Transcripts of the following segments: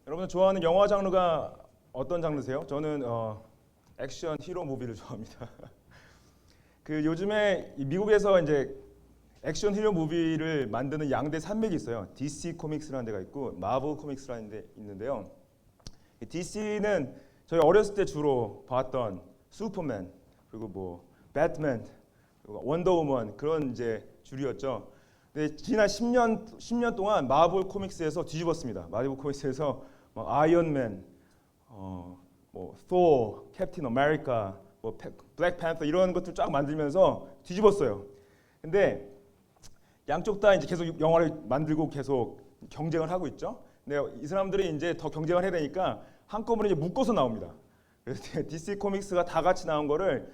여러분 좋아하는 영화 장르가 어떤 장르세요? 저는 액션 히로 무비를 좋아합니다. 그 요즘에 미국에서 이제 액션 히로 무비를 만드는 양대 산맥이 있어요. DC 코믹스라는 데가 있고 마블 코믹스라는 데 있는데요. DC는 저희 어렸을 때 주로 봤던 슈퍼맨 그리고 뭐 배트맨, 원더우먼 그런 이제 주류였죠. 근데 지난 10년 동안 마블 코믹스에서 뒤집었습니다. 마블 코믹스에서 막 아이언맨, 뭐 소, 캡틴 아메리카, 뭐 블랙 팬서 이런 것들 쫙 만들면서 뒤집었어요. 근데 양쪽 다 이제 계속 영화를 만들고 계속 경쟁을 하고 있죠. 근데 이 사람들이 이제 더 경쟁을 해야 되니까 한꺼번에 이제 묶어서 나옵니다. 그래서 DC 코믹스가 다 같이 나온 거를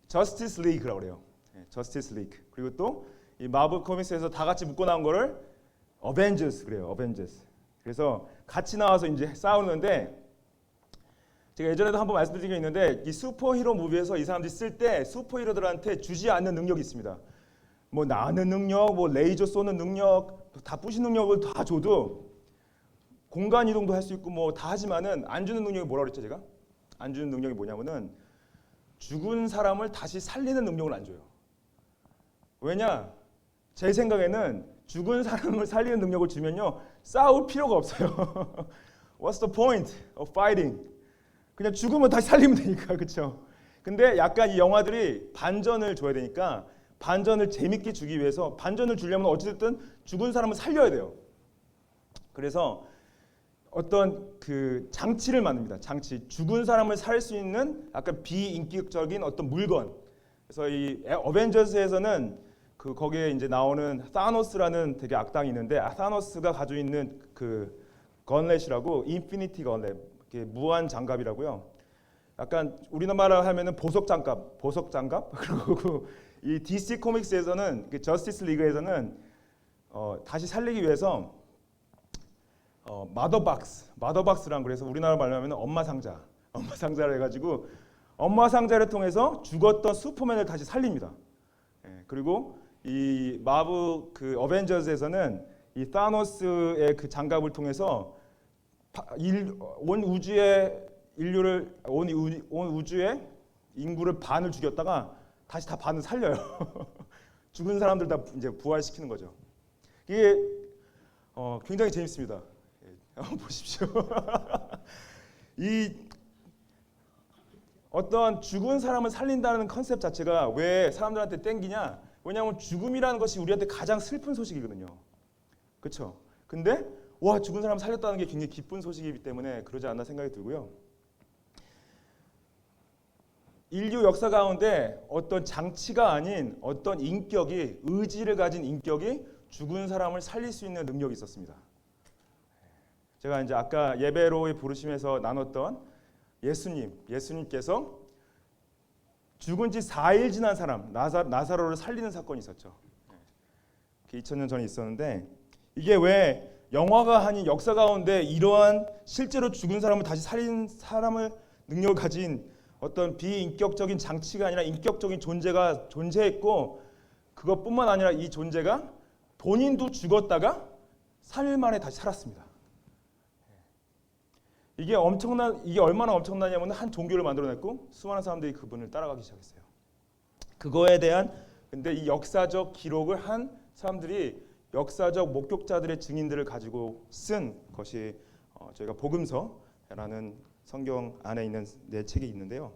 저스티스 리그라고 그래요. 저스티스 리그. 그리고 또 이 마블 코믹스에서 다 같이 묶어 나온 거를 어벤져스 그래요. 어벤져스. 그래서 같이 나와서 이제 싸우는데 제가 예전에도 한번 말씀드린 게 있는데 이 슈퍼히로 무비에서 이 사람들이 쓸 때 슈퍼히로들한테 주지 않는 능력이 있습니다. 뭐 나는 능력, 뭐 레이저 쏘는 능력, 다 부시는 능력을 다 줘도 공간 이동도 할 수 있고 뭐 다 하지만은 안 주는 능력이 뭐라고 그랬죠 제가? 안 주는 능력이 뭐냐면은 죽은 사람을 다시 살리는 능력을 안 줘요. 왜냐? 제 생각에는 죽은 사람을 살리는 능력을 주면요 싸울 필요가 없어요. What's the point of fighting? 그냥 죽으면 다시 살리면 되니까 그렇죠. 근데 약간 이 영화들이 반전을 줘야 되니까 반전을 재밌게 주기 위해서 반전을 주려면 어찌됐든 죽은 사람을 살려야 돼요. 그래서 어떤 그 장치를 만듭니다. 장치 죽은 사람을 살 수 있는 약간 비인격적인 어떤 물건. 그래서 이 어벤져스에서는 그 거기에 이제 나오는 사노스라는 되게 악당이 있는데 사노스가 가지고 있는 그 건렛이라고 인피니티 건렛, 무한 장갑이라고요. 약간 우리나라 하면은 보석 장갑. 그리고 이 DC 코믹스에서는 그 저스티스 리그에서는 다시 살리기 위해서 마더박스랑 그래서 우리나라 말로 하면 엄마 상자를 해가지고 엄마 상자를 통해서 죽었던 슈퍼맨을 다시 살립니다. 예, 그리고 이 마블 그 어벤져스에서는 이 사노스의 그 장갑을 통해서 온 우주의 인구를 반을 죽였다가 다시 다 반을 살려요. 죽은 사람들 다 이제 부활시키는 거죠. 이게 굉장히 재밌습니다. 한번 보십시오. 이 어떤 죽은 사람을 살린다는 컨셉 자체가 왜 사람들한테 땡기냐? 왜냐하면 죽음이라는 것이 우리한테 가장 슬픈 소식이거든요. 그렇죠? 근데 와 죽은 사람 살렸다는 게 굉장히 기쁜 소식이기 때문에 그러지 않나 생각이 들고요. 인류 역사 가운데 어떤 장치가 아닌 어떤 인격이 의지를 가진 인격이 죽은 사람을 살릴 수 있는 능력이 있었습니다. 제가 이제 아까 예배로의 부르심에서 나눴던 예수님께서 죽은 지 4일 지난 사람 나사로를 살리는 사건이 있었죠. 2000년 전에 있었는데 이게 왜 영화가 아닌 역사 가운데 이러한 실제로 죽은 사람을 다시 살린 사람을 능력을 가진 어떤 비인격적인 장치가 아니라 인격적인 존재가 존재했고 그것뿐만 아니라 이 존재가 본인도 죽었다가 3일 만에 다시 살았습니다. 이게 얼마나 엄청나냐면 한 종교를 만들어냈고 수많은 사람들이 그분을 따라가기 시작했어요. 그거에 대한 근데 이 역사적 기록을 한 사람들이 역사적 목격자들의 증인들을 가지고 쓴 것이 저희가 복음서라는 성경 안에 있는 네 책이 있는데요.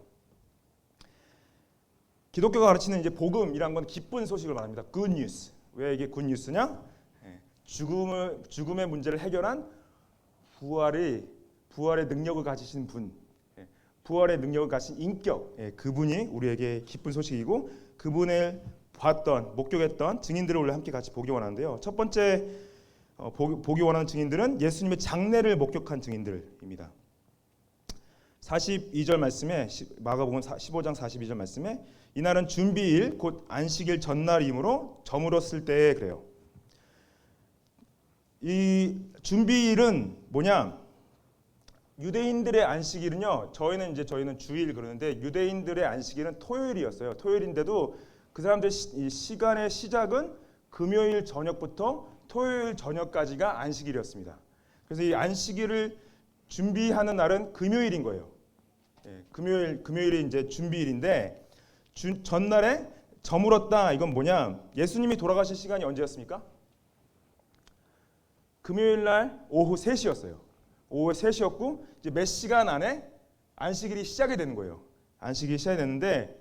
기독교가 가르치는 이제 복음이란 건 기쁜 소식을 말합니다. Good news. 왜 이게 good news냐? 죽음의 문제를 해결한 부활의 능력을 가지신 분, 부활의 능력을 가진 인격, 그분이 우리에게 기쁜 소식이고 그분을 봤던, 목격했던 증인들을 우리 함께 같이 보기 원하는데요. 첫 번째 보기 원하는 증인들은 예수님의 장례를 목격한 증인들입니다. 42절 말씀에 마가복음 15장 42절 말씀에 이날은 준비일 곧 안식일 전날이므로 저물었을 때에 그래요. 이 준비일은 뭐냐? 유대인들의 안식일은요. 저희는 주일 그러는데 유대인들의 안식일은 토요일이었어요. 토요일인데도 그 사람들 시간의 시작은 금요일 저녁부터 토요일 저녁까지가 안식일이었습니다. 그래서 이 안식일을 준비하는 날은 금요일인 거예요. 예, 금요일이 이제 준비일인데 전날에 저물었다. 이건 뭐냐? 예수님이 돌아가실 시간이 언제였습니까? 금요일 날 오후 3시였어요. 오후 3시였고 이제 몇 시간 안에 안식일이 시작이 되는 거예요. 안식일이 시작이 됐는데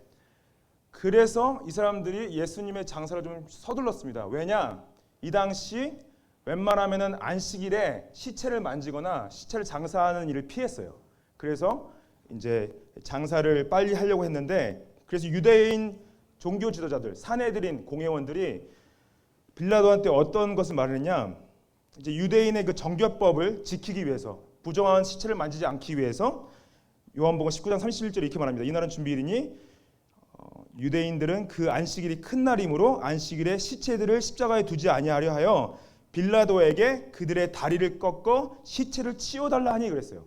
그래서 이 사람들이 예수님의 장사를 좀 서둘렀습니다. 왜냐? 이 당시 웬만하면은 안식일에 시체를 만지거나 시체를 장사하는 일을 피했어요. 그래서 이제 장사를 빨리 하려고 했는데 그래서 유대인 종교 지도자들, 사내들인 공회원들이 빌라도한테 어떤 것을 말했냐? 이제 유대인의 그 정결법을 지키기 위해서 부정한 시체를 만지지 않기 위해서 요한복음 19장 31절에 이렇게 말합니다. 이날은 준비일이니 유대인들은 그 안식일이 큰 날이므로 안식일에 시체들을 십자가에 두지 아니하려 하여 빌라도에게 그들의 다리를 꺾어 시체를 치워달라 하니 그랬어요.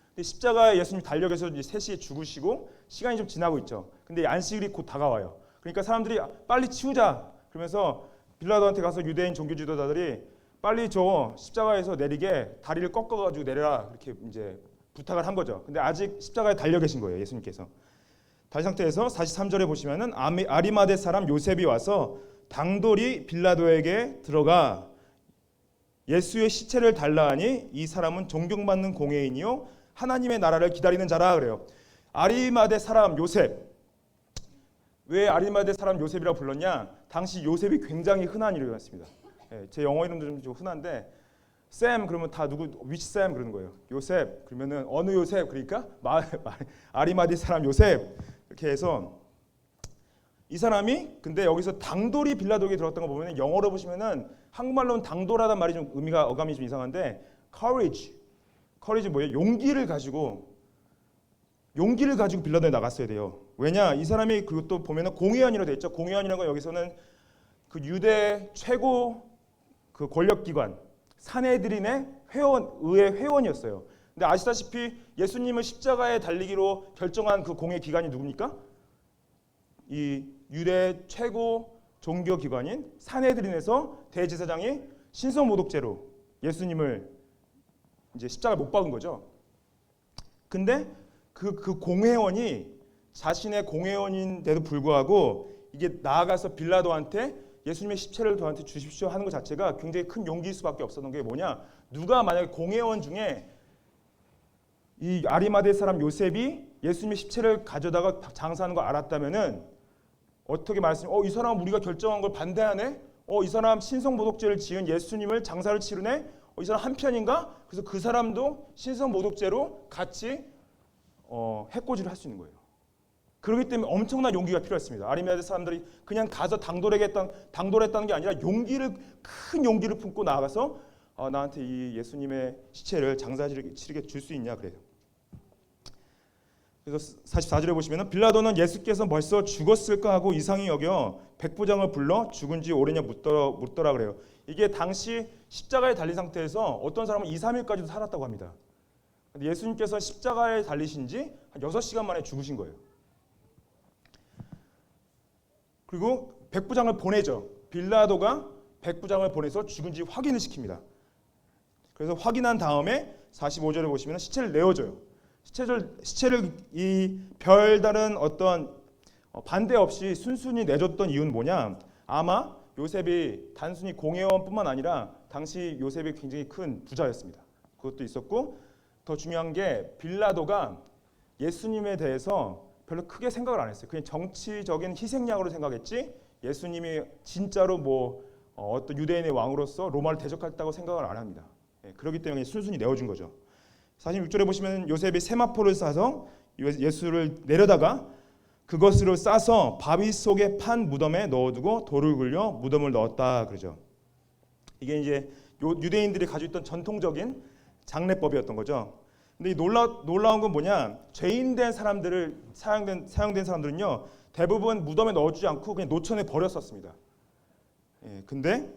근데 십자가에 예수님 달려가서 이제 3시에 죽으시고 시간이 좀 지나고 있죠. 근데 안식일이 곧 다가와요. 그러니까 사람들이 빨리 치우자 그러면서 빌라도한테 가서 유대인 종교 지도자들이 빨리 저 십자가에서 내리게 다리를 꺾어가지고 내려라 이렇게 이제 부탁을 한 거죠. 근데 아직 십자가에 달려 계신 거예요. 예수님께서. 달 상태에서 43절에 보시면은 아리마대 사람 요셉이 와서 당돌이 빌라도에게 들어가 예수의 시체를 달라 하니 이 사람은 존경받는 공회인이요 하나님의 나라를 기다리는 자라 그래요. 아리마대 사람 요셉. 왜 아리마대 사람 요셉이라고 불렀냐? 당시 요셉이 굉장히 흔한 이름이었습니다. 예, 제 영어 이름도 좀 흔한데 샘 그러면 다 누구 위치 샘 그러는 거예요. 요셉 그러면은 어느 요셉 그러니까 아리마대 사람 요셉 이렇게 해서 이 사람이 근데 여기서 당돌이 빌라도에게 들었던 거 보면 영어로 보시면은 한국말로는 당돌하다는 말이 좀 의미가 어감이 좀 이상한데 courage 뭐예요? 용기를 가지고 빌라도에 나갔어야 돼요. 왜냐 이 사람이 그것도 보면은 공회원이라고 돼 있죠. 공회원이라는 건 여기서는 그 유대 최고 그 권력기관 사내들인의 의회 회원이었어요. 근데 아시다시피 예수님을 십자가에 달리기로 결정한 그 공회 기관이 누굽니까? 이 유대 최고 종교 기관인 사내들인에서 대제사장이 신성 모독죄로 예수님을 이제 십자가에 못 박은 거죠. 근데 그 공회원이 자신의 공회원인데도 불구하고 이게 나아가서 빌라도한테 예수님의 십체를 저한테 주십시오 하는 것 자체가 굉장히 큰 용기일 수밖에 없었던 게 뭐냐? 누가 만약에 공회원 중에 이 아리마대 사람 요셉이 예수님의 십체를 가져다가 장사하는 걸 알았다면은 어떻게 말씀이 이 사람 우리가 결정한 걸 반대하네? 이 사람 신성모독죄를 지은 예수님을 장사를 치르네? 이 사람 한편인가? 그래서 그 사람도 신성모독죄로 같이 해코지를 할 수 있는 거예요. 그렇기 때문에 엄청난 용기가 필요했습니다. 아리마대 사람들이 그냥 가서 당돌했다는 게 아니라 큰 용기를 품고 나아가서 나한테 이 예수님의 시체를 장사치르게 줄 수 있냐 그래요. 그래서 44절에 보시면 빌라도는 예수께서 벌써 죽었을까 하고 이상히 여겨 백부장을 불러 죽은 지 오래냐 묻더라 그래요. 이게 당시 십자가에 달린 상태에서 어떤 사람은 2, 3일까지도 살았다고 합니다. 근데 예수님께서 십자가에 달리신 지 한 6시간 만에 죽으신 거예요. 그리고 백부장을 보내죠. 빌라도가 백부장을 보내서 죽은지 확인을 시킵니다. 그래서 확인한 다음에 45절에 보시면 시체를 내어줘요. 시체를 이 별다른 어떤 반대 없이 순순히 내줬던 이유는 뭐냐? 아마 요셉이 단순히 공회원뿐만 아니라 당시 요셉이 굉장히 큰 부자였습니다. 그것도 있었고 더 중요한 게 빌라도가 예수님에 대해서 별로 크게 생각을 안 했어요. 그냥 정치적인 희생양으로 생각했지 예수님이 진짜로 어떤 유대인의 왕으로서 로마를 대적했다고 생각을 안 합니다. 그렇기 때문에 순순히 내어준 거죠. 46절에 보시면 요셉이 세마포를 싸서 예수를 내려다가 그것으로 싸서 바위 속에 판 무덤에 넣어두고 돌을 굴려 무덤을 넣었다 그러죠. 이게 이제 유대인들이 가지고 있던 전통적인 장례법이었던 거죠. 근데 이 놀라운 건 뭐냐? 죄인된 사람들을 사용된 사람들은요 대부분 무덤에 넣어주지 않고 그냥 노천에 버렸었습니다. 근데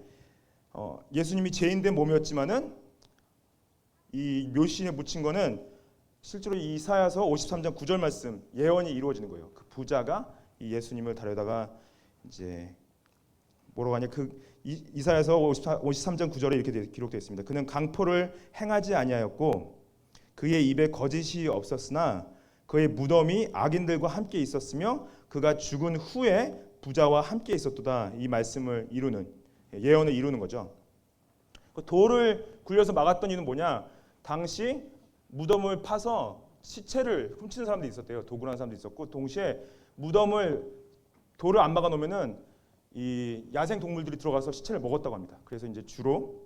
예수님이 죄인된 몸이었지만은 이 묘신에 묻힌 거는 실제로 이사야서 53장 9절 말씀 예언이 이루어지는 거예요. 그 부자가 이 예수님을 다려다가 이제 뭐라고 하냐? 그 이사야서 53장 9절에 이렇게 기록되어 있습니다. 그는 강포를 행하지 아니하였고 그의 입에 거짓이 없었으나 그의 무덤이 악인들과 함께 있었으며 그가 죽은 후에 부자와 함께 있었도다. 이 말씀을 이루는, 예언을 이루는 거죠. 그 돌을 굴려서 막았던 이유는 뭐냐? 당시 무덤을 파서 시체를 훔치는 사람들이 있었대요. 도굴하는 사람도 있었고, 동시에 무덤을 돌을 안 막아 놓으면은 이 야생 동물들이 들어가서 시체를 먹었다고 합니다. 그래서 이제 주로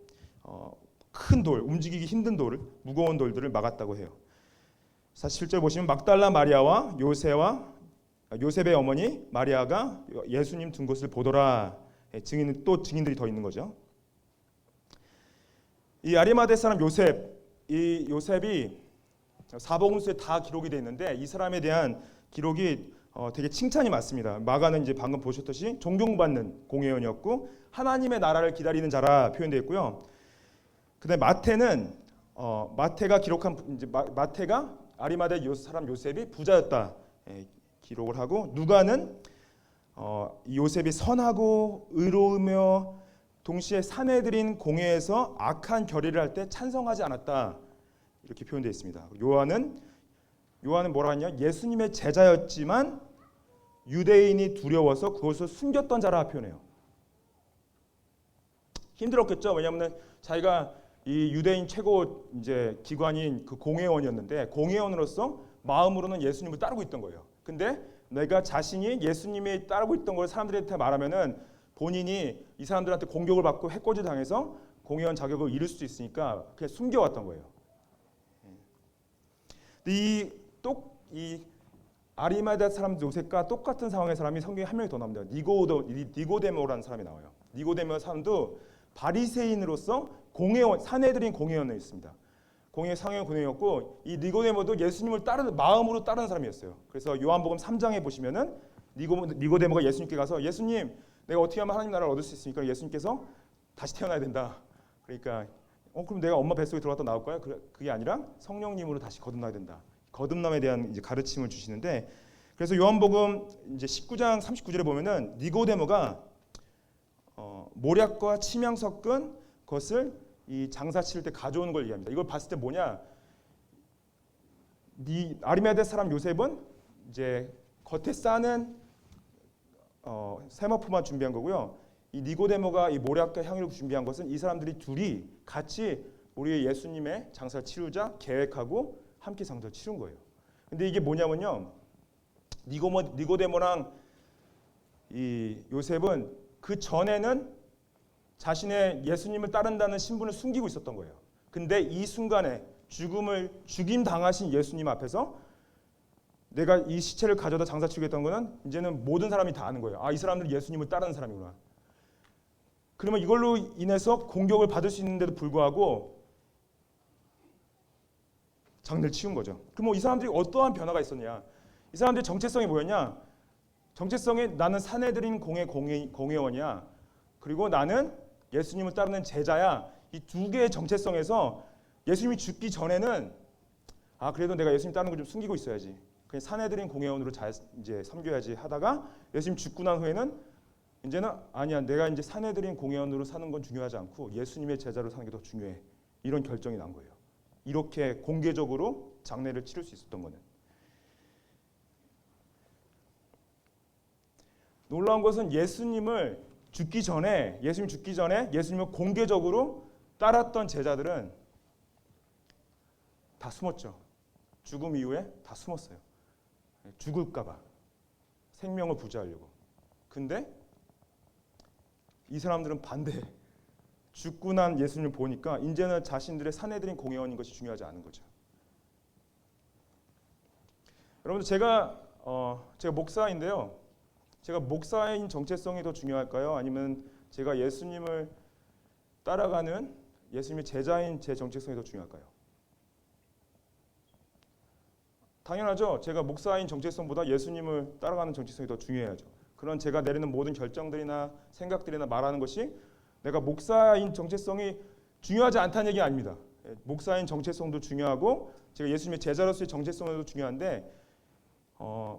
큰 돌, 움직이기 힘든 돌을, 무거운 돌들을 막았다고 해요. 사실 실제로 보시면 막달라 마리아와 요셉의 어머니 마리아가 예수님 둔 곳을 보더라. 증인들이 더 있는 거죠. 이 아리마대 사람 이 요셉이 사복음서에 다 기록이 되어 있는데 이 사람에 대한 기록이 되게 칭찬이 많습니다. 마가는 이제 방금 보셨듯이 존경받는 공회원이었고 하나님의 나라를 기다리는 자라 표현되어 있고요. 그다음에 마태가 기록한 이제 마태가 아리마대 사람 요셉이 부자였다 기록을 하고, 누가는 요셉이 선하고 의로우며 동시에 사내들인 공회에서 악한 결의를 할 때 찬성하지 않았다 이렇게 표현되어 있습니다. 요한은 뭐라 하냐? 예수님의 제자였지만 유대인이 두려워서 그것을 숨겼던 자라 표현해요. 힘들었겠죠. 왜냐하면 자기가 이 유대인 최고 이제 기관인 그 공회원이었는데 공회원으로서 마음으로는 예수님을 따르고 있던 거예요. 근데 내가 자신이 예수님이 따르고 있던 걸 사람들한테 말하면은 본인이 이 사람들한테 공격을 받고 해코지 당해서 공회원 자격을 잃을 수도 있으니까 그냥 숨겨왔던 거예요. 이 아리마대 사람 요셉과 똑같은 상황의 사람이 성경에 한 명이 더 나옵니다. 니고데모라는 사람이 나와요. 니고데모 사람도 바리새인으로서 공회원, 사내들인 공회원이었습니다. 상회 공회원이었고 이 니고데모도 예수님을 마음으로 따르는 사람이었어요. 그래서 요한복음 3장에 보시면은 니고데모가 예수님께 가서 예수님, 내가 어떻게 하면 하나님 나라를 얻을 수 있습니까? 예수님께서 다시 태어나야 된다. 그러니까 그럼 내가 엄마 뱃속에 들어갔다 나올까요? 그게 아니라 성령님으로 다시 거듭나야 된다. 거듭남에 대한 이제 가르침을 주시는데, 그래서 요한복음 이제 19장 39절에 보면은 니고데모가 모략과 침향 섞은 것을 이 장사 치를 때 가져오는 걸 얘기합니다. 이걸 봤을 때 뭐냐? 아리마대 사람 요셉은 이제 겉에 싸는 세마포만 준비한 거고요. 이 니고데모가 이 모략과 향유를 준비한 것은 이 사람들이 둘이 같이 우리 예수님의 장사를 치르자 계획하고 함께 장사를 치른 거예요. 근데 이게 뭐냐면요, 니고데모랑 이 요셉은 그 전에는 자신의 예수님을 따른다는 신분을 숨기고 있었던 거예요. 근데 이 순간에 죽임 당하신 예수님 앞에서 내가 이 시체를 가져다 장사 치르겠다는 거는 이제는 모든 사람이 다 아는 거예요. 이 사람들은 예수님을 따르는 사람이구나. 그러면 이걸로 인해서 공격을 받을 수 있는데도 불구하고 장례를 치운 거죠. 그럼 이 사람들이 어떠한 변화가 있었냐? 이 사람들의 정체성이 뭐였냐? 정체성이 나는 사내들인 공회원이야. 그리고 나는 예수님을 따르는 제자야. 이 두 개의 정체성에서 예수님이 죽기 전에는 그래도 내가 예수님 따르는 걸 좀 숨기고 있어야지. 그냥 사내들인 공회원으로 잘 이제 섬겨야지 하다가 예수님 죽고 난 후에는 이제는 아니야. 내가 이제 사내들인 공회원으로 사는 건 중요하지 않고 예수님의 제자로 사는 게 더 중요해. 이런 결정이 난 거예요. 이렇게 공개적으로 장례를 치를 수 있었던 거는. 놀라운 것은 예수님을 죽기 전에 예수님을 공개적으로 따랐던 제자들은 다 숨었죠. 죽음 이후에 다 숨었어요. 죽을까 봐. 생명을 부지하려고. 근데 이 사람들은 반대해. 죽고 난 예수님을 보니까 이제는 자신들의 사내들인 공회원인 것이 중요하지 않은 거죠. 여러분들 제가 목사인데요. 제가 목사인 정체성이 더 중요할까요? 아니면 제가 예수님을 따라가는 예수님의 제자인 제 정체성이 더 중요할까요? 당연하죠. 제가 목사인 정체성보다 예수님을 따라가는 정체성이 더 중요해야죠. 그런 제가 내리는 모든 결정들이나 생각들이나 말하는 것이 내가 목사인 정체성이 중요하지 않다는 얘기가 아닙니다. 목사인 정체성도 중요하고 제가 예수님의 제자로서의 정체성도 중요한데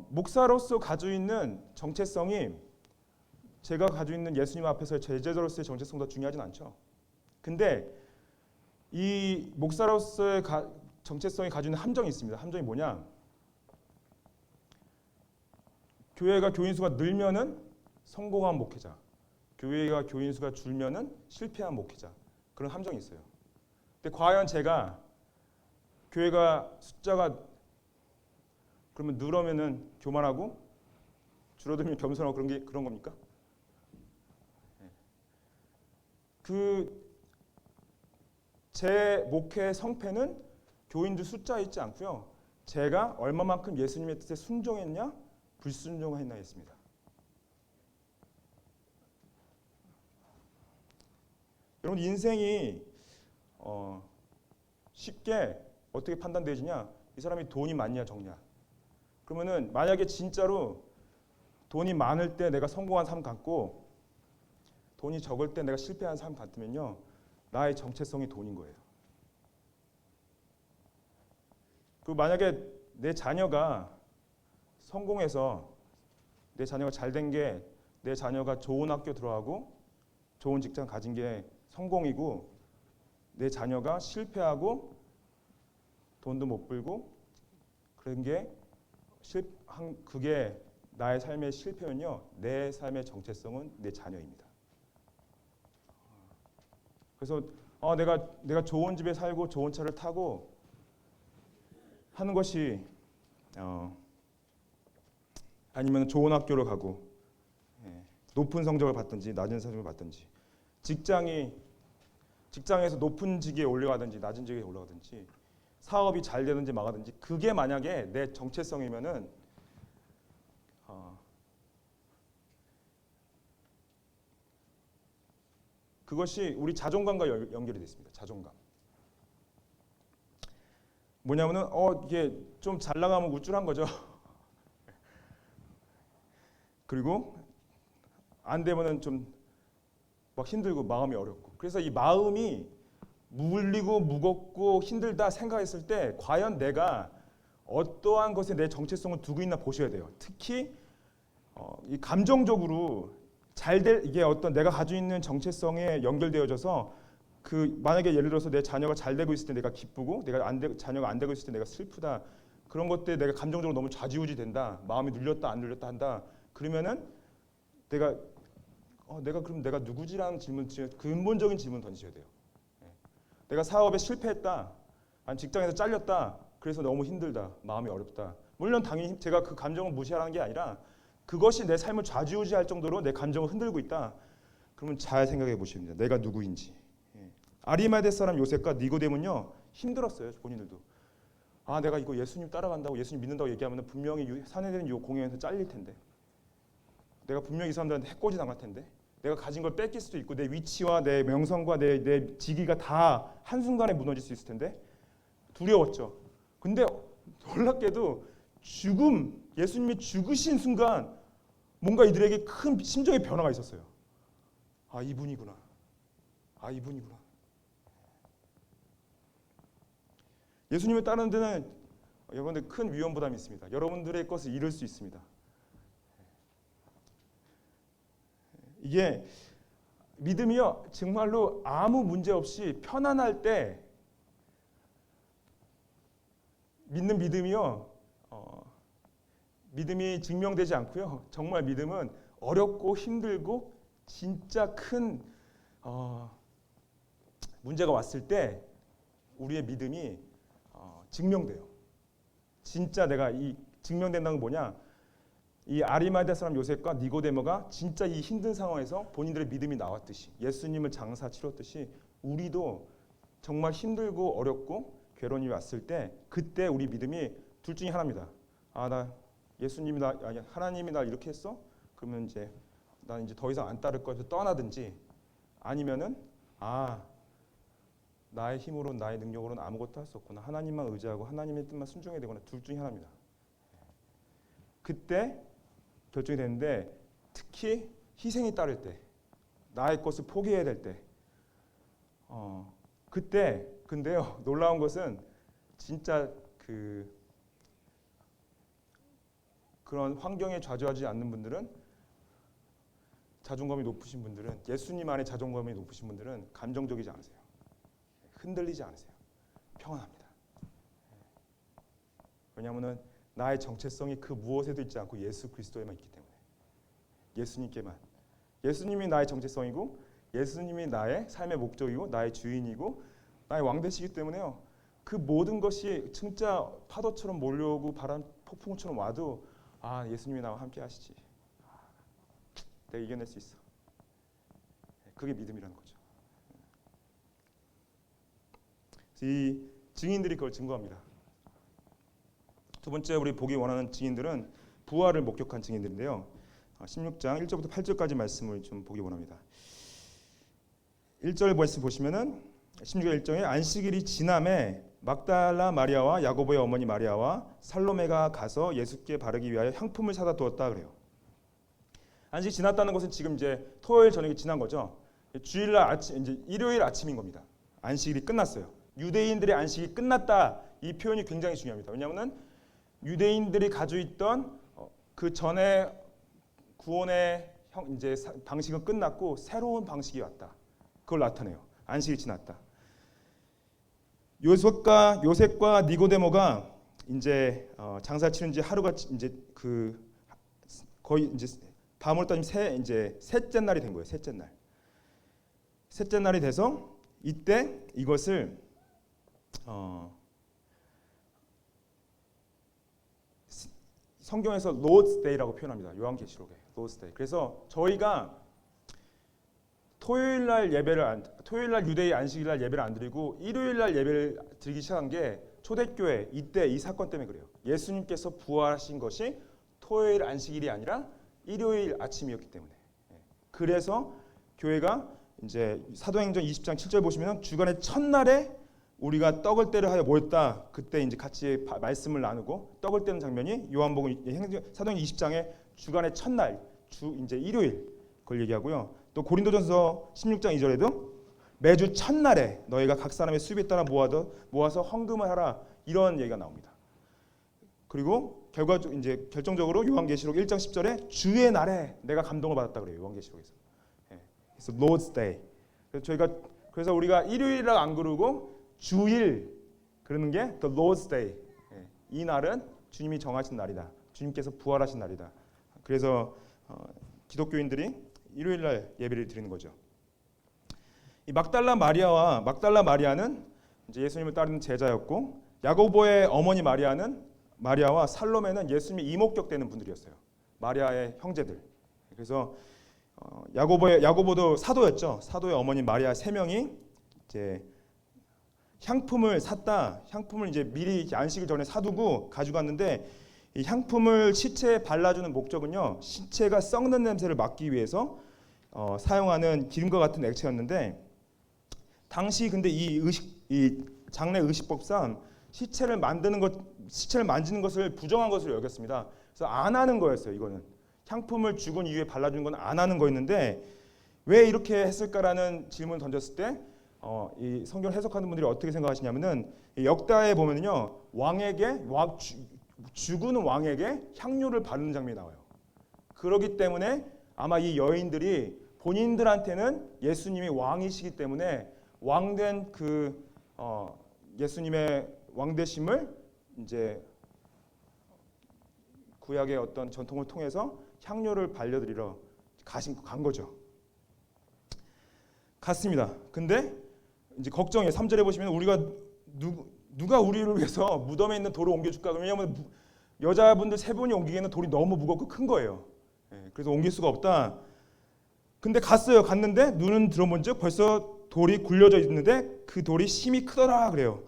목사로서 가지고 있는 정체성이 제가 가지고 있는 예수님 앞에서의 제자로서의 정체성보다 중요하진 않죠. 근데 이 목사로서의 정체성이 가지고 있는 함정이 있습니다. 함정이 뭐냐? 교회가 교인 수가 늘면은 성공한 목회자, 교회가 교인 수가 줄면은 실패한 목회자, 그런 함정이 있어요. 근데 과연 제가 교회가 숫자가 그러면 늘어면은 교만하고 줄어들면 겸손하고 그런 겁니까? 제 목회 성패는 교인들 숫자에 있지 않고요. 제가 얼마만큼 예수님의 뜻에 순종했냐, 불순종했냐 했습니다. 여러분 인생이 쉽게 어떻게 판단되지냐? 이 사람이 돈이 많냐 적냐? 그러면은 만약에 진짜로 돈이 많을 때 내가 성공한 삶 같고 돈이 적을 때 내가 실패한 삶 같으면요, 나의 정체성이 돈인 거예요. 그리고 만약에 내 자녀가 성공해서 내 자녀가 잘된 게 내 자녀가 좋은 학교 들어가고 좋은 직장 가진 게 성공이고 내 자녀가 실패하고 돈도 못 벌고 그런 게 그게 나의 삶의 실패면요, 내 삶의 정체성은 내 자녀입니다. 그래서 내가 좋은 집에 살고 좋은 차를 타고 하는 것이 아니면 좋은 학교를 가고 높은 성적을 받든지 낮은 성적을 받든지 직장에서 높은 직위에 올라가든지 낮은 직위에 올라가든지 사업이 잘 되든지 망하든지 그게 만약에 내 정체성이면은 그것이 우리 자존감과 연결이 되어 있습니다. 자존감. 뭐냐면은 이게 좀 잘 나가면 우쭐한 거죠. 그리고 안 되면은 좀 막 힘들고 마음이 어렵고. 그래서 이 마음이 물리고 무겁고 힘들다 생각했을 때 과연 내가 어떠한 것에 내 정체성을 두고 있나 보셔야 돼요. 특히 이 감정적으로 이게 어떤 내가 가지고 있는 정체성에 연결되어져서 만약에 예를 들어서 내 자녀가 잘 되고 있을 때 내가 기쁘고 자녀가 안 되고 있을 때 내가 슬프다. 그런 것들 내가 감정적으로 너무 좌지우지 된다. 마음이 눌렸다 안 눌렸다 한다. 그러면은 그럼 내가 누구지라는 근본적인 질문 던지셔야 돼요. 내가 사업에 실패했다. 아니 직장에서 잘렸다. 그래서 너무 힘들다. 마음이 어렵다. 물론 당연히 제가 그 감정을 무시하라는 게 아니라 그것이 내 삶을 좌지우지할 정도로 내 감정을 흔들고 있다. 그러면 잘 생각해 보시면 됩니다. 내가 누구인지. 아리마대 사람 요셉과 니고데모는요 힘들었어요. 본인들도. 내가 이거 예수님 따라간다고 예수님 믿는다고 얘기하면 분명히 사내들은 이 공연에서 잘릴 텐데. 내가 분명히 이 사람들한테 해코지 당할 텐데. 내가 가진 걸 뺏길 수도 있고 내 위치와 내 명성과 내 직위가 다 한순간에 무너질 수 있을 텐데 두려웠죠. 근데 놀랍게도 예수님이 죽으신 순간 뭔가 이들에게 큰 심정의 변화가 있었어요. 이분이구나. 이분이구나. 예수님을 따르는 데는 여러분들 큰 위험 부담이 있습니다. 여러분들의 것을 잃을 수 있습니다. 이게 믿음이요 정말로 아무 문제 없이 편안할 때 믿는 믿음이요 믿음이 증명되지 않고요. 정말 믿음은 어렵고 힘들고 진짜 큰 문제가 왔을 때 우리의 믿음이 증명돼요. 진짜 내가 증명된다는 건 뭐냐? 이 아리마대 사람 요셉과 니고데모가 진짜 이 힘든 상황에서 본인들의 믿음이 나왔듯이 예수님을 장사 치렀듯이 우리도 정말 힘들고 어렵고 괴로움이 왔을 때 그때 우리 믿음이 둘 중에 하나입니다. 나 예수님이 하나님이 날 이렇게 했어? 그러면 난 이제 더 이상 안 따를 거에서 떠나든지 아니면은 나의 힘으로 나의 능력으로는 아무것도 할 수 없구나. 하나님만 의지하고 하나님의 뜻만 순종해야 되구나. 둘 중에 하나입니다. 그때 결정이 되는데 특히 희생이 따를 때 나의 것을 포기해야 될 때 그때 근데요 놀라운 것은 진짜 그런 환경에 좌지우지 않는 분들은 자존감이 높으신 분들은 예수님 안에 자존감이 높으신 분들은 감정적이지 않으세요. 흔들리지 않으세요. 평안합니다. 왜냐하면 나의 정체성이 그 무엇에도 있지 않고 예수 그리스도에만 있기 때문에. 예수님께만. 예수님이 나의 정체성이고 예수님이 나의 삶의 목적이고 나의 주인이고 나의 왕 되시기 때문에요. 그 모든 것이 진짜 파도처럼 몰려오고 바람 폭풍처럼 와도 예수님이 나와 함께 하시지. 내가 이겨낼 수 있어. 그게 믿음이라는 거죠. 이 증인들이 그걸 증거합니다. 두 번째 우리 보기 원하는 증인들은 부활을 목격한 증인들인데요. 16장 1절부터 8절까지 말씀을 좀 보기 원합니다. 1절 말씀 보시면은 16절 1절에 안식일이 지남에 막달라 마리아와 야고보의 어머니 마리아와 살로메가 가서 예수께 바르기 위하여 향품을 사다 두었다 그래요. 안식이 지났다는 것은 지금 이제 토요일 저녁이 지난 거죠. 주일날 아침, 이제 일요일 아침인 겁니다. 안식일이 끝났어요. 유대인들의 안식이 끝났다. 이 표현이 굉장히 중요합니다. 왜냐하면 유대인들이 가지고 있던 그 전에 구원의 이제 방식은 끝났고 새로운 방식이 왔다. 그걸 나타내요. 안식이 지났다. 요셉과 니고데모가 이제 장사 치른 지 하루가 이제 그 거의 이제 밤을 따지면 셋째 날이 된 거예요. 셋째 날. 셋째 날이 돼서 이때 이것을 성경에서 Lord's Day라고 표현합니다. 요한계시록에 Lord's Day. 그래서 저희가 토요일 날 유대의 안식일날 예배를 안 드리고 일요일 날 예배를 드리기 시작한 게 초대교회 이때 이 사건 때문에 그래요. 예수님께서 부활하신 것이 토요일 안식일이 아니라 일요일 아침이었기 때문에. 그래서 교회가 이제 사도행전 20장 7절 보시면 주간의 첫날에 우리가 떡을 떼려 하여 모였다. 그때 이제 같이 말씀을 나누고 떡을 떼는 장면이 요한복음 사도행전 20장의 주간의 첫날 이제 일요일 그걸 얘기하고요. 또 고린도전서 16장 2절에도 매주 첫날에 너희가 각 사람의 수입에 따라 모아서 헌금을 하라 이런 얘기가 나옵니다. 그리고 이제 결정적으로 요한계시록 1장 10절에 주의 날에 내가 감동을 받았다 그래요. 요한계시록에서. 그래서 Lord's Day. 그래서 우리가 일요일이라 안 그러고 주일 그러는 게 The Lord's Day. 이 날은 주님이 정하신 날이다. 주님께서 부활하신 날이다. 그래서 기독교인들이 일요일 날 예배를 드리는 거죠. 이 막달라 마리아는 이제 예수님을 따르는 제자였고 야고보의 어머니 마리아와 살로메는 예수님이 이목격되는 분들이었어요. 마리아의 형제들. 그래서 야고보도 사도였죠. 사도의 어머니 마리아 3명이 이제 향품을 샀다. 향품을 이제 미리 안식일 전에 사두고 가져갔는데 이 향품을 시체에 발라주는 목적은요. 시체가 썩는 냄새를 막기 위해서 사용하는 기름과 같은 액체였는데 당시 근데 이 장례 의식법상 시체를 만지는 것을 부정한 것으로 여겼습니다. 그래서 안 하는 거였어요. 이거는 향품을 죽은 이후에 발라주는 건 안 하는 거였는데 왜 이렇게 했을까라는 질문을 던졌을 때 이 성경 해석하는 분들이 어떻게 생각하시냐면은 역다에 보면요 죽은 왕에게 향료를 바르는 장면이 나와요. 그렇기 때문에 아마 이 여인들이 본인들한테는 예수님이 왕이시기 때문에 왕된 예수님의 왕되심을 이제 구약의 어떤 전통을 통해서 향료를 발려드리러 간 거죠. 갔습니다. 근데 이제 걱정이에요. 3절에 보시면 우리가 누가 우리를 위해서 무덤에 있는 돌을 옮겨줄까? 왜냐하면 여자분들 3분이 옮기기에는 돌이 너무 무겁고 큰 거예요. 그래서 옮길 수가 없다. 근데 갔는데 눈은 들어본즉 벌써 돌이 굴려져 있는데 그 돌이 심히 크더라 그래요.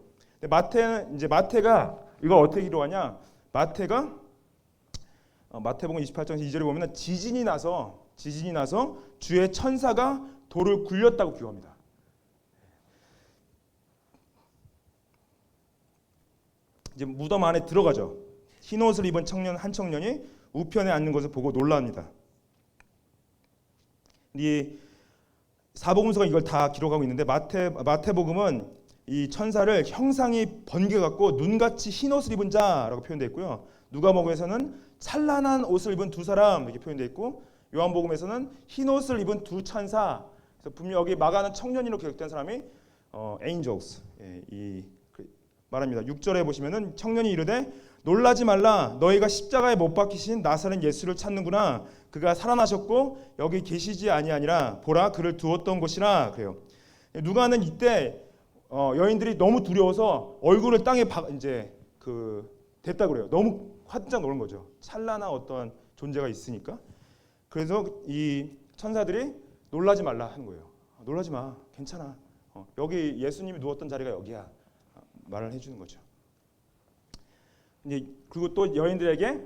마태가 이걸 어떻게 기록하냐? 마태복음 28장 2절에 보면 지진이 나서 주의 천사가 돌을 굴렸다고 기록합니다. 이제 무덤 안에 들어가죠. 흰 옷을 입은 한 청년이 우편에 앉는 것을 보고 놀랍니다. 이 사복음서가 이걸 다 기록하고 있는데 마태복음은 이 천사를 형상이 번개같고 눈같이 흰 옷을 입은 자라고 표현되어 있고요. 누가복음에서는 찬란한 옷을 입은 2사람 이렇게 표현되어 있고 요한복음에서는 흰 옷을 입은 2천사. 그래서 분명 여기 마가는 청년이로 기록된 사람이 angels, 이 말합니다. 6절에 보시면은 청년이 이르되 놀라지 말라 너희가 십자가에 못 박히신 나사렛 예수를 찾는구나. 그가 살아나셨고 여기 계시지 아니하니라. 보라 그를 두었던 곳이라. 그래요. 누가는 이때 여인들이 너무 두려워서 얼굴을 땅에 이제 됐다 그래요. 너무 화들짝 놀란 거죠. 찬란한 어떤 존재가 있으니까. 그래서 이 천사들이 놀라지 말라 하는 거예요. 놀라지 마, 괜찮아. 여기 예수님이 누웠던 자리가 여기야. 말을 해주는 거죠. 그리고 또 여인들에게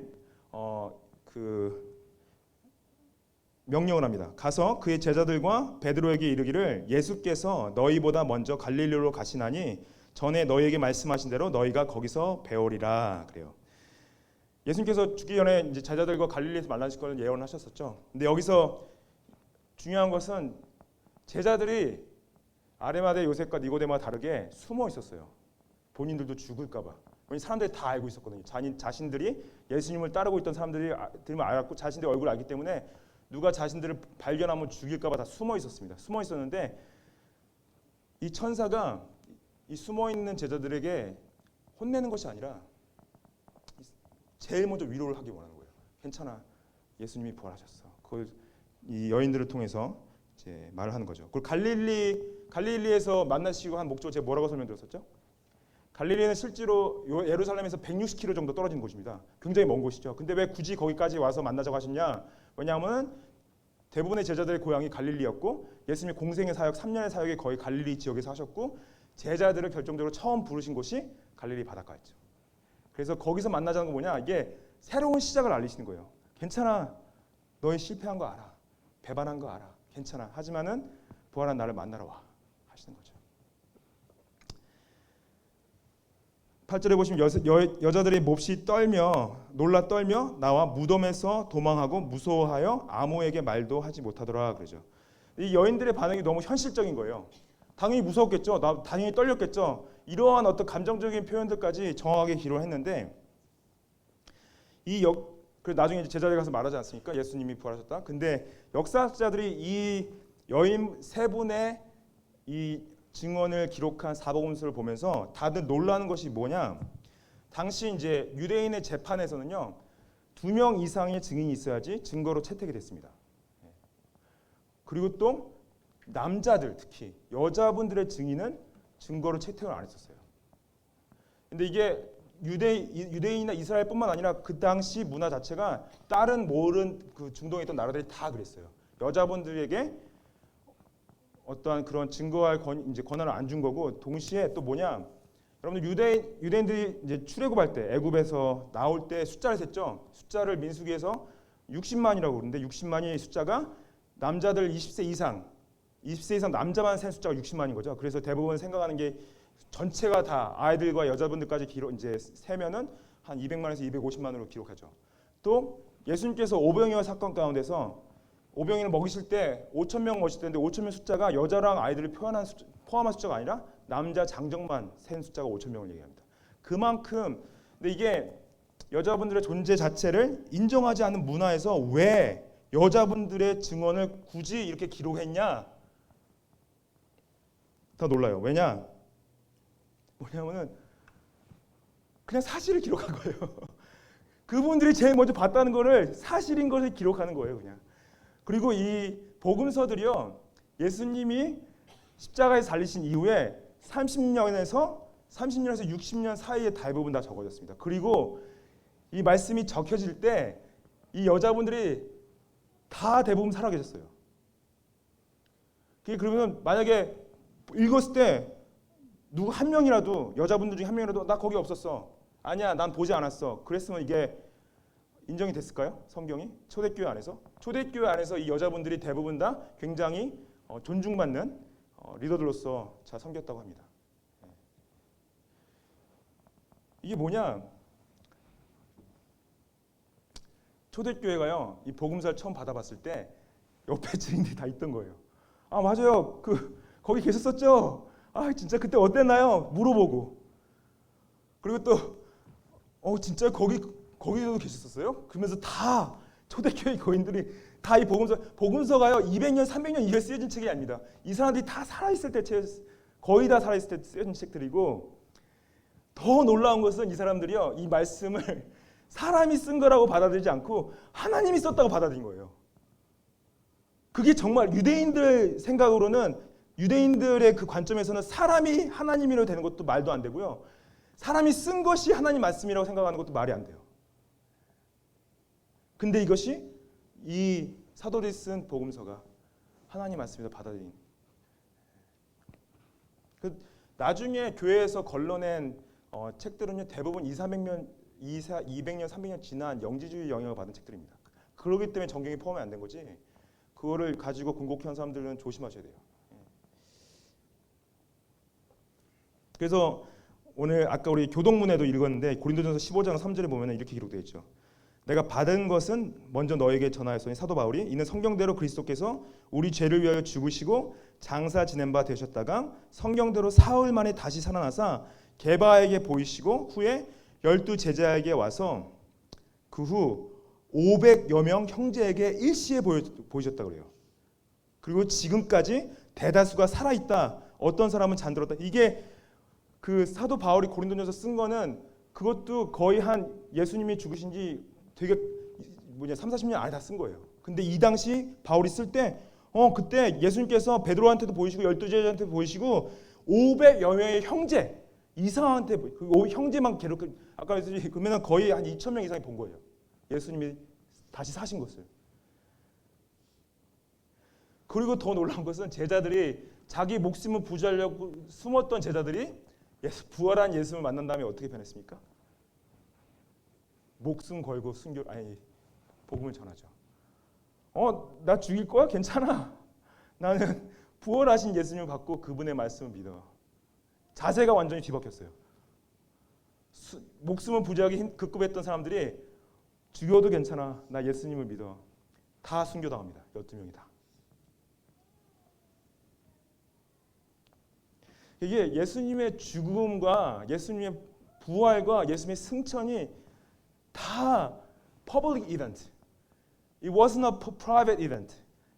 명령을 합니다. 가서 그의 제자들과 베드로에게 이르기를 예수께서 너희보다 먼저 갈릴리로 가시나니 전에 너희에게 말씀하신 대로 너희가 거기서 배우리라. 그래요. 예수님께서 죽기 전에 이제 제자들과 갈릴리에서 만나실 걸 예언하셨었죠. 근데 여기서 중요한 것은 제자들이 아레마대 요셉과 니고데모와 다르게 숨어 있었어요. 본인들도 죽을까봐. 왜냐면 사람들이 다 알고 있었거든요. 자신들이 예수님을 따르고 있던 사람들이 알았고 자신들의 얼굴을 알기 때문에 누가 자신들을 발견하면 죽일까봐 다 숨어 있었습니다. 숨어 있었는데 이 천사가 이 숨어 있는 제자들에게 혼내는 것이 아니라 제일 먼저 위로를 하기 원하는 거예요. 괜찮아, 예수님이 부활하셨어. 그걸 이 여인들을 통해서 이제 말을 하는 거죠. 그리고 갈릴리에서 만나시고 한 목적 제가 뭐라고 설명드렸었죠? 갈릴리는 실제로 예루살렘에서 160km 정도 떨어진 곳입니다. 굉장히 먼 곳이죠. 근데 왜 굳이 거기까지 와서 만나자고 하셨냐? 왜냐하면 대부분의 제자들의 고향이 갈릴리였고 예수님의 공생의 사역, 3년의 사역이 거의 갈릴리 지역에서 하셨고 제자들을 결정적으로 처음 부르신 곳이 갈릴리 바닷가였죠. 그래서 거기서 만나자는 건 뭐냐? 이게 새로운 시작을 알리시는 거예요. 괜찮아, 너희 실패한 거 알아, 배반한 거 알아, 괜찮아. 하지만은 부활한 나를 만나러 와 하시는 거죠. 8절에 보시면 여자들이 몹시 놀라 떨며 나와 무덤에서 도망하고 무서워하여 아무에게 말도 하지 못하더라 그러죠. 이 여인들의 반응이 너무 현실적인 거예요. 당연히 무서웠겠죠. 당연히 떨렸겠죠. 이러한 어떤 감정적인 표현들까지 정확하게 기록을 했는데 그래서 나중에 이제 제자들 가서 말하지 않습니까? 예수님이 부활하셨다. 근데 역사학자들이 이 여인 세 분의 이 증언을 기록한 사복음서를 보면서 다들 놀라는 것이 뭐냐? 당시 이제 유대인의 재판에서는요 2명 이상의 증인이 있어야지 증거로 채택이 됐습니다. 그리고 또 남자들 특히 여자분들의 증인은 증거로 채택을 안 했었어요. 근데 이게 유대인이나 이스라엘뿐만 아니라 그 당시 문화 자체가 다른 모든 그 중동에 있던 나라들이 다 그랬어요. 여자분들에게 어떠한 그런 증거할 권한을 안 준 거고 동시에 또 뭐냐? 여러분들 유대인들이 이제 출애굽할 때 애굽에서 나올 때 숫자를 셌죠. 숫자를 민수기에서 60만이라고 그러는데 60만이 숫자가 남자들 20세 이상 남자만 센 숫자가 60만인 거죠. 그래서 대부분 생각하는 게 전체가 다 아이들과 여자분들까지 이제 세면은 한 200만에서 250만으로 기록하죠. 또 예수님께서 오병이어 사건 가운데서 오병이를 먹이실 때 5,000명 먹이실 때인데 5,000명 숫자가 여자랑 아이들을 포함한 숫자가 아니라 남자 장정만 센 숫자가 5,000명을 얘기합니다. 그만큼 근데 이게 여자분들의 존재 자체를 인정하지 않는 문화에서 왜 여자분들의 증언을 굳이 이렇게 기록했냐? 더 놀라요. 뭐냐면은 그냥 사실을 기록한 거예요. 그분들이 제일 먼저 봤다는 거를 사실인 것을 기록하는 거예요, 그냥. 그리고 이 복음서들이요, 예수님이 십자가에 달리신 이후에 30년에서 60년 사이에 대부분 다 적어졌습니다. 그리고 이 말씀이 적혀질 때 이 여자분들이 다 대부분 살아계셨어요. 그러면 만약에 읽었을 때 누구 한 명이라도 여자분들 중에 한 명이라도 나 거기 없었어. 아니야, 난 보지 않았어. 그랬으면 이게 인정이 됐을까요? 성경이? 초대교회 안에서 이 여자분들이 대부분 다 굉장히 존중받는 리더들로서 잘 섬겼다고 합니다. 이게 뭐냐? 초대교회가요, 이 복음서를 처음 받아봤을 때 옆에 증인들이 다 있던 거예요. 아, 맞아요. 거기 계셨었죠? 아, 진짜 그때 어땠나요? 물어보고. 그리고 또 진짜 거기도 계셨었어요? 그러면서 다 초대교회 교인들이 다 이 복음서가요 200년, 300년 이후에 쓰여진 책이 아닙니다. 이 사람들이 다 살아있을 때 거의 다 살아있을 때 쓰여진 책들이고 더 놀라운 것은 이 사람들이요, 이 말씀을 사람이 쓴 거라고 받아들이지 않고 하나님이 썼다고 받아들인 거예요. 그게 정말 유대인들 생각으로는, 유대인들의 그 관점에서는 사람이 하나님이라고 되는 것도 말도 안 되고요, 사람이 쓴 것이 하나님 말씀이라고 생각하는 것도 말이 안 돼요. 근데 이것이 이 사도들이 쓴 복음서가 하나님 말씀이다 받아들인. 나중에 교회에서 걸러낸 책들은요, 대부분 200년, 300년 지난 영지주의 영향을 받은 책들입니다. 그렇기 때문에 정경이 포함이 안 된 거지, 그거를 가지고 군곡한 사람들은 조심하셔야 돼요. 그래서 오늘 아까 우리 교동문에도 읽었는데 고린도전서 15장 3절에 보면 이렇게 기록되어 있죠. 내가 받은 것은 먼저 너에게 전하였으니, 사도 바울이, 이는 성경대로 그리스도께서 우리 죄를 위하여 죽으시고 장사 지낸 바 되셨다가 성경대로 사흘 만에 다시 살아나사 게바에게 보이시고 후에 12 제자에게 와서 그 후 500여 명 형제에게 일시에 보이셨다고 그래요. 그리고 지금까지 대다수가 살아있다. 어떤 사람은 잠들었다. 이게 그 사도 바울이 고린도전서 쓴 거는 그것도 거의 한 예수님이 죽으신 지 되게 3, 40년 안에 다 쓴 거예요. 근데 이 당시 바울이 쓸 때 그때 예수님께서 베드로한테도 보이시고 12 제자한테 보이시고 500여 명의 형제 이상한테, 그 형제만 아까 말했듯이 그러면 거의 한 2,000명 이상이 본 거예요. 예수님이 다시 사신 것을. 그리고 더 놀라운 것은 제자들이 자기 목숨을 부지하려고 숨었던 제자들이 부활한 예수님을 만난 다음에 어떻게 변했습니까? 목숨 걸고 복음을 전하죠. 나 죽일 거야? 괜찮아. 나는 부활하신 예수님을 받고 그분의 말씀을 믿어. 자세가 완전히 뒤바뀌었어요. 목숨을 부지하기 급급했던 사람들이 죽여도 괜찮아. 나 예수님을 믿어. 다 순교당합니다. 12명이 다. 이게 예수님의 죽음과 예수님의 부활과 예수님의 승천이 다 public event. It wasn't a private event.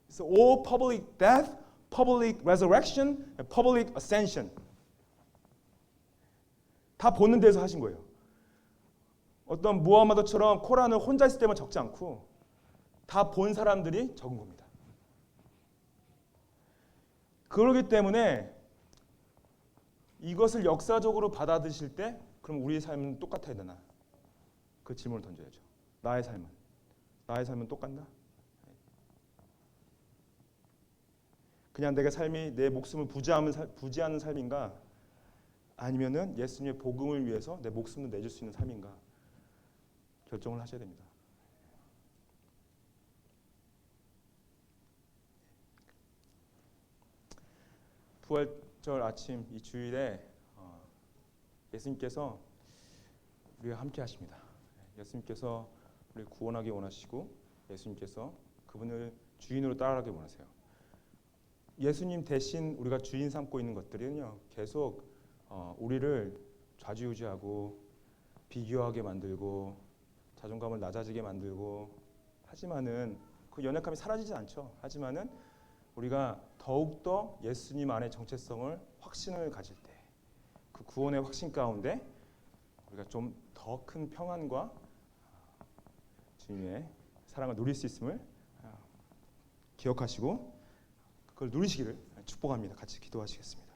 It's all public death, public resurrection, and public ascension. 다 보는 데서 하신 거예요. 어떤 무하마드처럼 코란을 혼자 있을 때만 적지 않고 다 본 사람들이 적은 겁니다. 그렇기 때문에 이것을 역사적으로 받아들이실 때 그럼 우리의 삶은 똑같아야 되나? 그 질문을 던져야죠. 나의 삶은 똑같나? 그냥 내가 삶이 내 목숨을 부지하는 삶인가? 아니면은 예수님의 복음을 위해서 내 목숨을 내줄 수 있는 삶인가? 결정을 하셔야 됩니다. 부활절 아침 이 주일에 예수님께서 우리와 함께 하십니다. 예수님께서 우리를 구원하기 원하시고 예수님께서 그분을 주인으로 따라가기 원하세요. 예수님 대신 우리가 주인 삼고 있는 것들은요, 계속 우리를 좌지우지하고 비교하게 만들고 자존감을 낮아지게 만들고, 하지만은 그 연약함이 사라지지 않죠. 하지만은 우리가 더욱더 예수님 안의 정체성을, 확신을 가질 때 그 구원의 확신 가운데 우리가 좀 더 큰 평안과 주님의 사랑을 누릴 수 있음을 기억하시고 그걸 누리시기를 축복합니다. 같이 기도하시겠습니다.